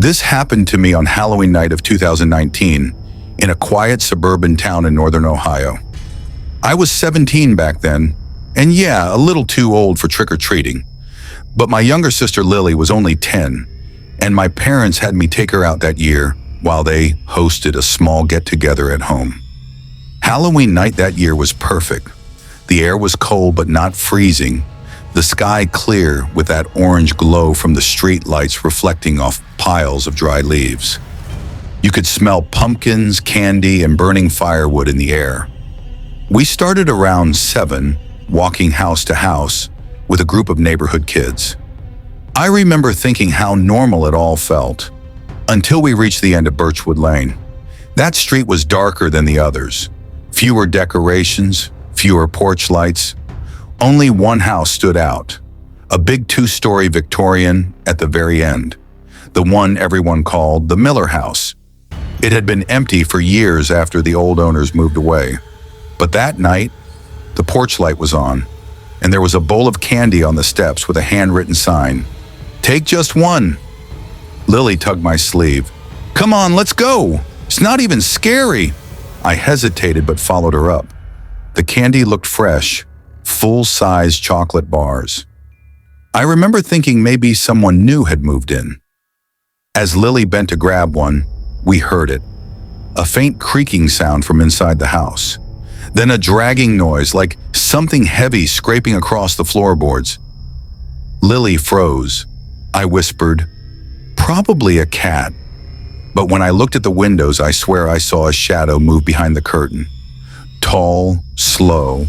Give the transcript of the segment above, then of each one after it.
This happened to me on Halloween night of 2019 in a quiet suburban town in northern Ohio. I was 17 back then, and yeah, a little too old for trick-or-treating. But my younger sister Lily was only 10, and my parents had me take her out that year while they hosted a small get-together at home. Halloween night that year was perfect. The air was cold but not freezing, the sky clear with that orange glow from the street lights reflecting off piles of dry leaves. You could smell pumpkins, candy, and burning firewood in the air. We started around 7, walking house to house with a group of neighborhood kids. I remember thinking how normal it all felt, until we reached the end of Birchwood Lane. That street was darker than the others. Fewer decorations, fewer porch lights. Only one house stood out, a big 2-story Victorian at the very end, the one everyone called the Miller House. It had been empty for years after the old owners moved away. But that night, the porch light was on, and there was a bowl of candy on the steps with a handwritten sign. "Take just one." Lily tugged my sleeve. "Come on, let's go. It's not even scary." I hesitated but followed her up. The candy looked fresh, full-size chocolate bars. I remember thinking maybe someone new had moved in. As Lily bent to grab one, we heard it. A faint creaking sound from inside the house. Then a dragging noise like something heavy scraping across the floorboards. Lily froze. I whispered, "Probably a cat." But when I looked at the windows, I swear I saw a shadow move behind the curtain. Tall, slow,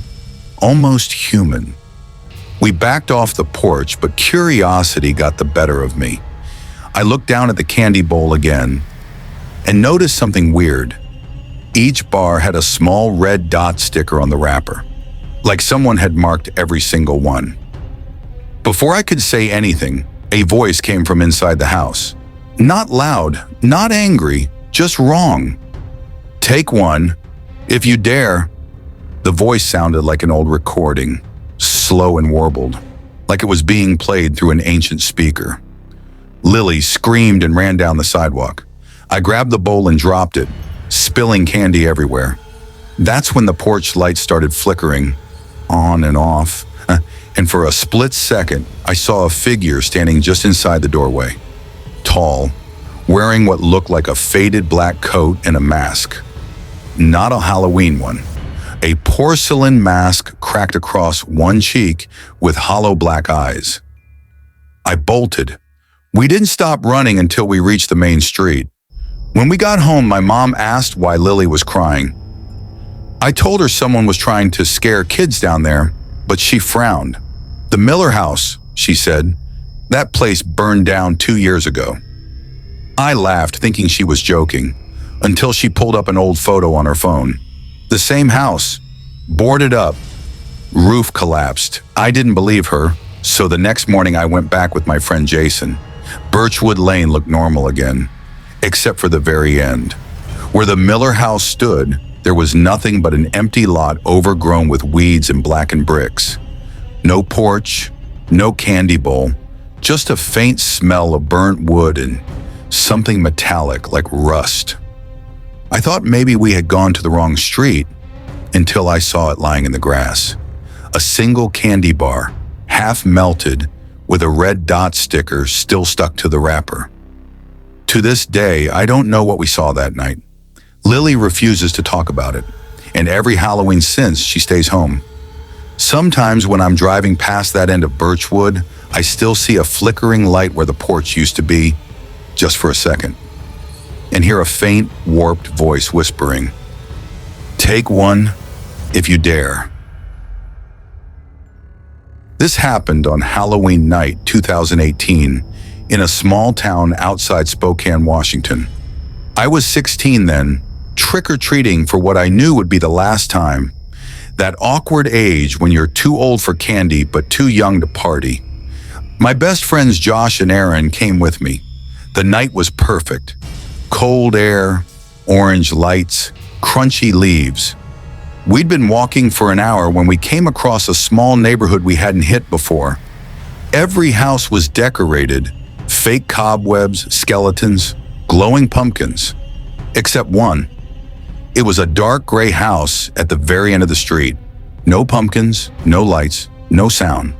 almost human. We backed off the porch, but curiosity got the better of me. I looked down at the candy bowl again and noticed something weird. Each bar had a small red dot sticker on the wrapper, like someone had marked every single one. Before I could say anything, a voice came from inside the house. Not loud, not angry, just wrong. "Take one, if you dare." The voice sounded like an old recording, slow and warbled, like it was being played through an ancient speaker. Lily screamed and ran down the sidewalk. I grabbed the bowl and dropped it, spilling candy everywhere. That's when the porch lights started flickering, on and off, and for a split second, I saw a figure standing just inside the doorway. Tall, wearing what looked like a faded black coat and a mask. Not a Halloween one. A porcelain mask cracked across one cheek with hollow black eyes. I bolted. We didn't stop running until we reached the main street. When we got home, my mom asked why Lily was crying. I told her someone was trying to scare kids down there, but she frowned. "The Miller House," she said. "That place burned down 2 years ago." I laughed, thinking she was joking, until she pulled up an old photo on her phone. The same house, boarded up, roof collapsed. I didn't believe her, so the next morning I went back with my friend Jason. Birchwood Lane looked normal again, except for the very end. Where the Miller House stood, there was nothing but an empty lot overgrown with weeds and blackened bricks. No porch, no candy bowl, just a faint smell of burnt wood and something metallic like rust. I thought maybe we had gone to the wrong street until I saw it lying in the grass. A single candy bar, half melted, with a red dot sticker still stuck to the wrapper. To this day, I don't know what we saw that night. Lily refuses to talk about it, and every Halloween since, she stays home. Sometimes when I'm driving past that end of Birchwood, I still see a flickering light where the porch used to be, just for a second, and hear a faint, warped voice whispering, "Take one, if you dare." This happened on Halloween night 2018 in a small town outside Spokane, Washington. I was 16 then, trick-or-treating for what I knew would be the last time. That awkward age when you're too old for candy but too young to party. My best friends Josh and Aaron came with me. The night was perfect. Cold air, orange lights, crunchy leaves. We'd been walking for an hour when we came across a small neighborhood we hadn't hit before. Every house was decorated, Fake cobwebs, skeletons, glowing pumpkins. Except one. It was a dark gray house at the very end of the street. No pumpkins, no lights, no sound.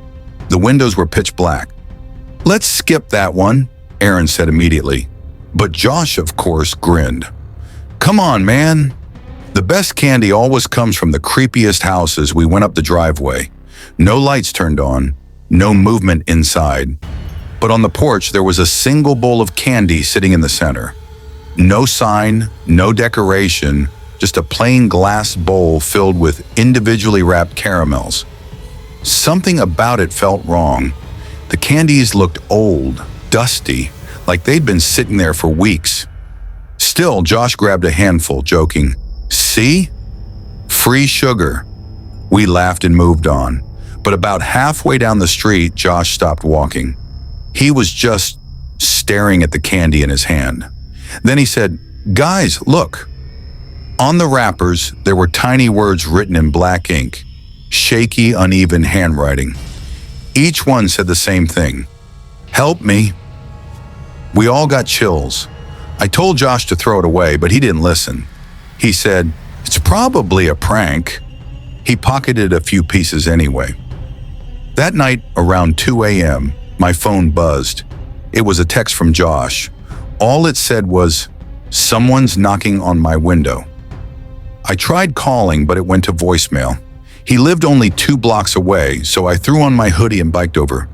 The windows were pitch black. "Let's skip that one," Aaron said immediately. But Josh, of course, grinned. "Come on, man. The best candy always comes from the creepiest houses." We went up the driveway. No lights turned on, no movement inside. But on the porch, there was a single bowl of candy sitting in the center. No sign, no decoration, just a plain glass bowl filled with individually wrapped caramels. Something about it felt wrong. The candies looked old, dusty, like they'd been sitting there for weeks. Still, Josh grabbed a handful, joking, "See? Free sugar." We laughed and moved on. But about halfway down the street, Josh stopped walking. He was just staring at the candy in his hand. Then he said, "Guys, look." On the wrappers, there were tiny words written in black ink, shaky, uneven handwriting. Each one said the same thing: "Help me." We all got chills. I told Josh to throw it away, but he didn't listen. He said, "It's probably a prank." He pocketed a few pieces anyway. That night, around 2 a.m., my phone buzzed. It was a text from Josh. All it said was, "Someone's knocking on my window." I tried calling, but it went to voicemail. He lived only 2 blocks away, so I threw on my hoodie and biked over.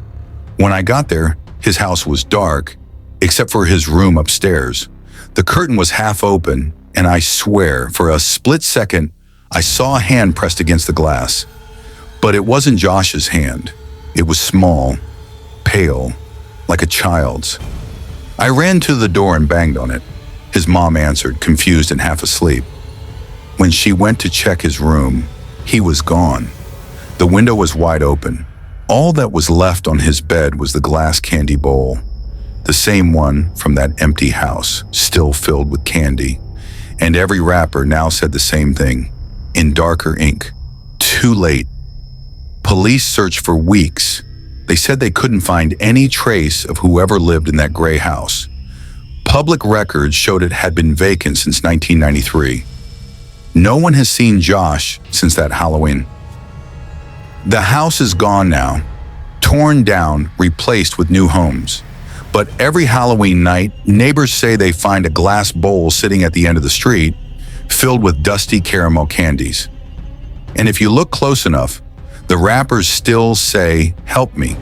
When I got there, his house was dark, except for his room upstairs. The curtain was half open, and I swear, for a split second, I saw a hand pressed against the glass. But it wasn't Josh's hand. It was small, pale, like a child's. I ran to the door and banged on it. His mom answered, confused and half asleep. When she went to check his room, he was gone. The window was wide open. All that was left on his bed was the glass candy bowl, the same one from that empty house, still filled with candy. And every wrapper now said the same thing, in darker ink: "Too late." Police searched for weeks. They said they couldn't find any trace of whoever lived in that gray house. Public records showed it had been vacant since 1993. No one has seen Josh since that Halloween. The house is gone now, torn down, replaced with new homes. But every Halloween night, neighbors say they find a glass bowl sitting at the end of the street, filled with dusty caramel candies. And if you look close enough, the wrappers still say, "Help me."